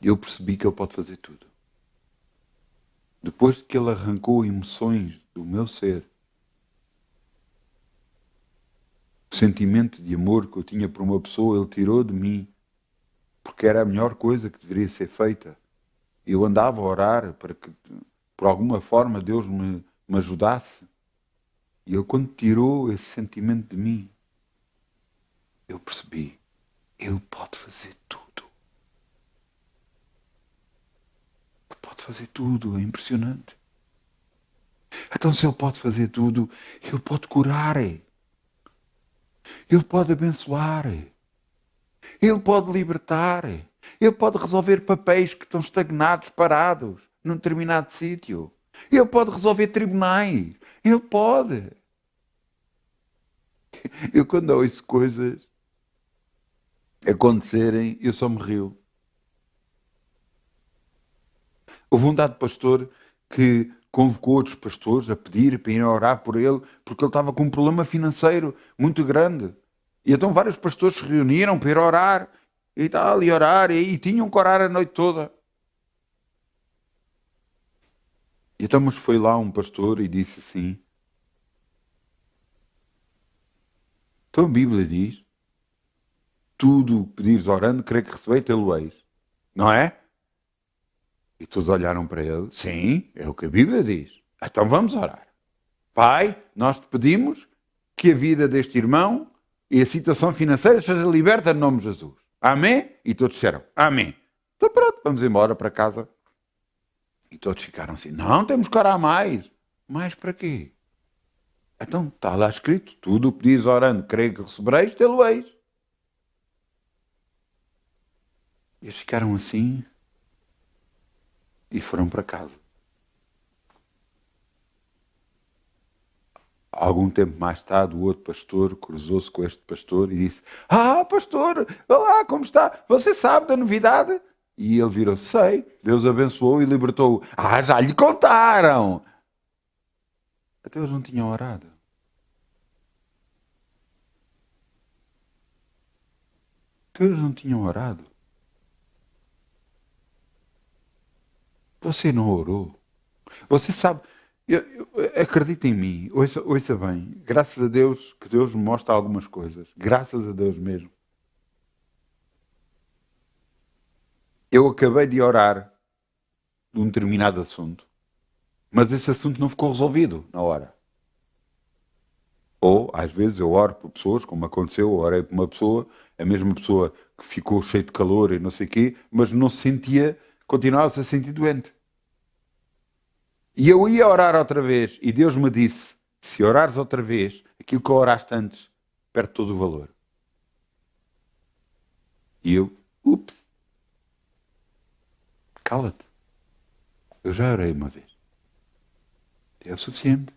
eu percebi que Ele pode fazer tudo. Depois de que Ele arrancou emoções do meu ser, o sentimento de amor que eu tinha por uma pessoa, Ele tirou de mim, porque era a melhor coisa que deveria ser feita. Eu andava a orar para que, por alguma forma, Deus me ajudasse. E Ele, quando tirou esse sentimento de mim, eu percebi: Ele pode fazer tudo. Ele pode fazer tudo, é impressionante. Então, se Ele pode fazer tudo, Ele pode curar. Ele pode abençoar. Ele pode libertar. Ele pode resolver papéis que estão estagnados, parados, num determinado sítio. Ele pode resolver tribunais. Ele pode. Eu, quando ouço coisas acontecerem, eu só me rio. Houve um dado pastor que convocou outros pastores a pedir para ir orar por ele, porque ele estava com um problema financeiro muito grande. E então vários pastores se reuniram para ir orar e tal, e orar, e tinham que orar a noite toda. E então, mas foi lá um pastor e disse assim: então a Bíblia diz: tudo o que pedires orando, creio que recebei, tê-lo-eis. Não é? E todos olharam para ele: sim, é o que a Bíblia diz. Então vamos orar. Pai, nós te pedimos que a vida deste irmão e a situação financeira seja liberta no nome de Jesus. Amém? E todos disseram, amém. Então pronto, vamos embora para casa. E todos ficaram assim, não, temos que orar mais. Mais para quê? Então está lá escrito, tudo o que diz orando, creio que recebereis, tê-lo-eis. E eles ficaram assim e foram para casa. Algum tempo mais tarde, o outro pastor cruzou-se com este pastor e disse, pastor, olá, como está? Você sabe da novidade? E ele virou, sei, Deus abençoou e libertou-o. Já lhe contaram! Até eles não tinham orado. Até eles não tinham orado. Você não orou. Você sabe, acredita em mim, ouça bem, graças a Deus que Deus me mostra algumas coisas. Graças a Deus mesmo. Eu acabei de orar de um determinado assunto, mas esse assunto não ficou resolvido na hora. Ou, às vezes, eu oro por pessoas, como aconteceu, eu orei por uma pessoa, a mesma pessoa que ficou cheia de calor e não sei o quê, mas não se sentia, continuava-se a sentir doente. E eu ia orar outra vez, e Deus me disse, se orares outra vez, aquilo que oraste antes, perde todo o valor. E eu, ups, cala-te. Eu já orei uma vez. É o suficiente.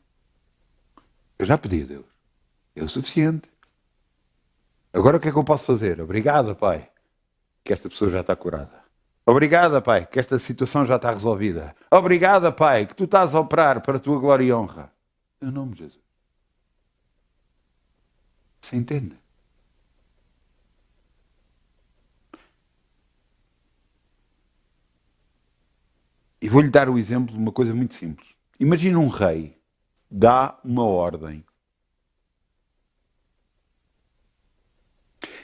Eu já pedi a Deus. É o suficiente. Agora o que é que eu posso fazer? Obrigado, Pai, que esta pessoa já está curada. Obrigado, Pai, que esta situação já está resolvida. Obrigado, Pai, que tu estás a operar para a tua glória e honra. Em nome de Jesus. Você entende? E vou-lhe dar o exemplo de uma coisa muito simples. Imagina um rei dá uma ordem.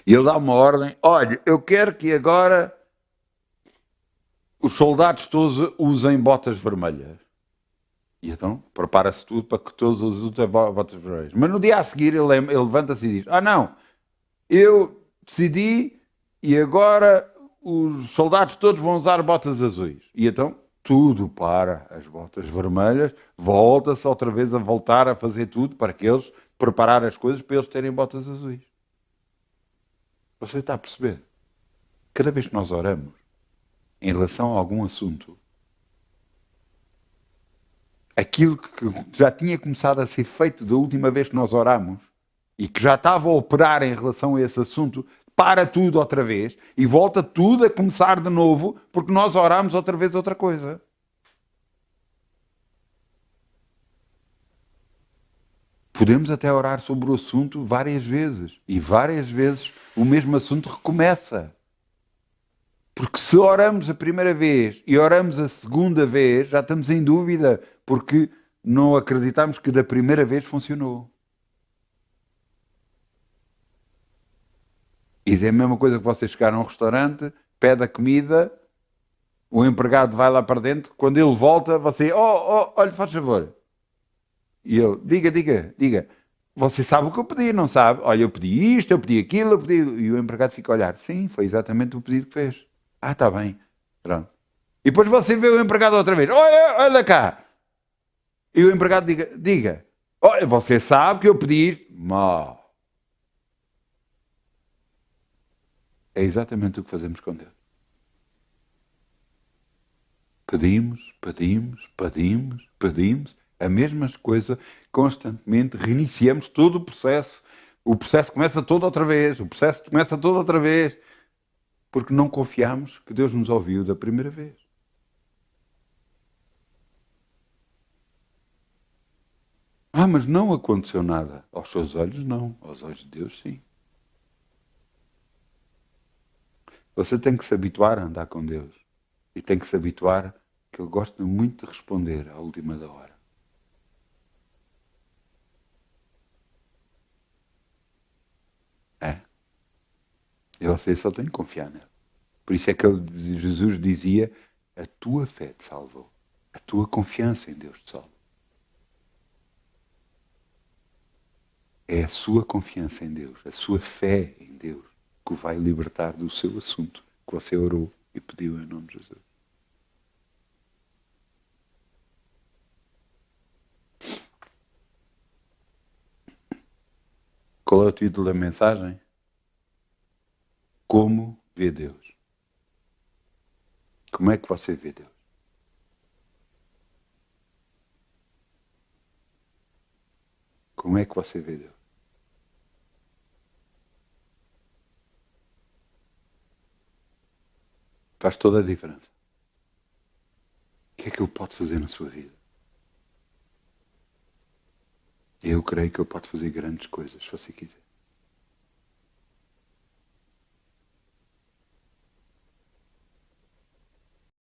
E ele dá uma ordem, olha, eu quero que agora os soldados todos usem botas vermelhas. E então prepara-se tudo para que todos usem botas vermelhas. Mas no dia a seguir ele levanta-se e diz, não, eu decidi e agora os soldados todos vão usar botas azuis. E então tudo para as botas vermelhas, volta-se outra vez a voltar a fazer tudo para que eles preparar as coisas para eles terem botas azuis. Você está a perceber? Cada vez que nós oramos em relação a algum assunto, aquilo que já tinha começado a ser feito da última vez que nós oramos e que já estava a operar em relação a esse assunto, para tudo outra vez e volta tudo a começar de novo porque nós oramos outra vez outra coisa. Podemos até orar sobre o assunto várias vezes e várias vezes o mesmo assunto recomeça. Porque se oramos a primeira vez e oramos a segunda vez, já estamos em dúvida, porque não acreditamos que da primeira vez funcionou. E é a mesma coisa que vocês chegaram a um restaurante, pede a comida, o empregado vai lá para dentro, quando ele volta, você, olha, faz favor. E ele, diga. Você sabe o que eu pedi, não sabe? Olha, eu pedi isto, eu pedi aquilo, eu pedi... E o empregado fica a olhar. Sim, foi exatamente o pedido que fez. Está bem. Pronto. E depois você vê o empregado outra vez. Olha cá. E o empregado diga. Olha, você sabe que eu pedi isto. Mal. É exatamente o que fazemos com Deus. Pedimos. A mesma coisa constantemente. Reiniciamos todo o processo. O processo começa todo outra vez. Porque não confiamos que Deus nos ouviu da primeira vez. Mas não aconteceu nada. Aos seus olhos, não. Aos olhos de Deus, sim. Você tem que se habituar a andar com Deus. E tem que se habituar que Ele gosta muito de responder à última da hora. E você só tem que confiar nele. Por isso é que Jesus dizia, a tua fé te salvou. A tua confiança em Deus te salva. É a sua confiança em Deus, a sua fé em Deus, que o vai libertar do seu assunto que você orou e pediu em nome de Jesus. Qual é o título da mensagem? Como vê Deus? Como é que você vê Deus? Como é que você vê Deus? Faz toda a diferença. O que é que Ele pode fazer na sua vida? Eu creio que Ele pode fazer grandes coisas, se você quiser.